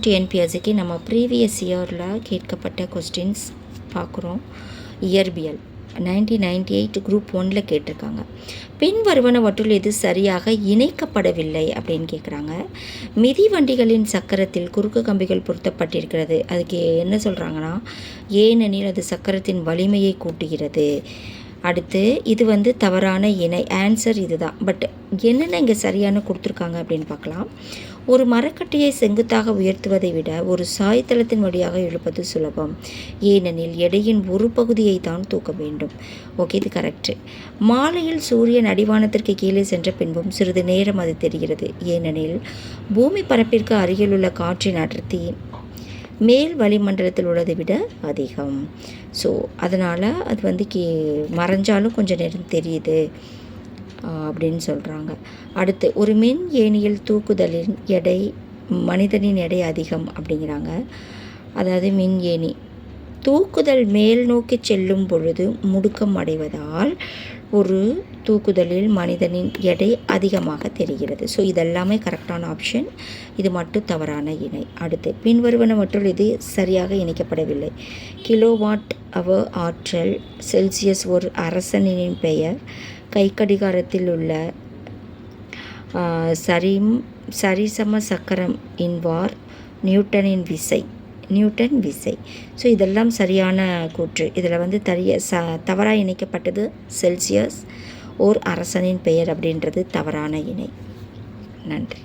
டிஎன்பிஎஸ்சிக்கு நம்ம ப்ரீவியஸ் இயரில் கேட்கப்பட்ட கொஸ்டின்ஸ் பார்க்குறோம். இயற்பியல் 1998 குரூப் 1 கேட்டிருக்காங்க. பின் வருவனவற்றுள் எது சரியாக இணைக்கப்படவில்லை அப்படின்னு கேட்குறாங்க. மிதிவண்டிகளின் சக்கரத்தில் குறுக்கு கம்பிகள் பொருத்தப்பட்டிருக்கிறது. அதுக்கு என்ன சொல்கிறாங்கன்னா, ஏனெனில் அது சக்கரத்தின் வலிமையை கூட்டுகிறது. அடுத்து இது தவறான இணை. ஆன்சர் இதுதான். பட் என்னென்ன இங்கே சரியான கொடுத்துருக்காங்க அப்படின்னு பார்க்கலாம். ஒரு மரக்கட்டையை செங்குத்தாக உயர்த்துவதை விட ஒரு சாய்தளத்தின் வழியாக இழுப்பது சுலபம், ஏனெனில் எடையின் ஒரு பகுதியை தான் தூக்க வேண்டும். ஓகே, இது கரெக்டு. மாலையில் சூரியன் அடிவானத்திற்கு கீழே சென்ற பின்பும் சிறிது நேரம் அது தெரிகிறது, ஏனெனில் பூமி பரப்பிற்கு அருகில் உள்ள காற்றின் அடர்த்தி மேல் வளிமண்டலத்தில் உள்ளதை விட அதிகம். ஸோ அதனால் அது மறைஞ்சாலும் கொஞ்சம் நேரம் தெரியுது அப்படின்னு சொல்கிறாங்க. அடுத்து, ஒரு மின் ஏணியில் தூக்குதலின் எடை மனிதனின் எடை அதிகம் அப்படிங்கிறாங்க. அதாவது மின் ஏணி தூக்குதல் மேல் நோக்கி செல்லும் பொழுது முடுக்கம் அடைவதால் ஒரு தூக்குதலில் மனிதனின் எடை அதிகமாக தெரிகிறது. ஸோ இதெல்லாமே கரெக்டான ஆப்ஷன். இது மட்டும் தவறான இணை. அடுத்து, பின்வருவனவற்றுள் இது சரியாக இணைக்கப்படவில்லை. கிலோவாட் அவர் ஆற்றல், செல்சியஸ் ஒரு அரசனின் பெயர், கைக்கடிகாரத்தில் உள்ள சரிசம சக்கரம் இன்வார், நியூட்டன் விசை. ஸோ இதெல்லாம் சரியான கூற்று. இதில் தவறாக இணைக்கப்பட்டது செல்சியஸ் ஓர் அரசனின் பெயர் அப்படின்றது தவறான இணை. நன்றி.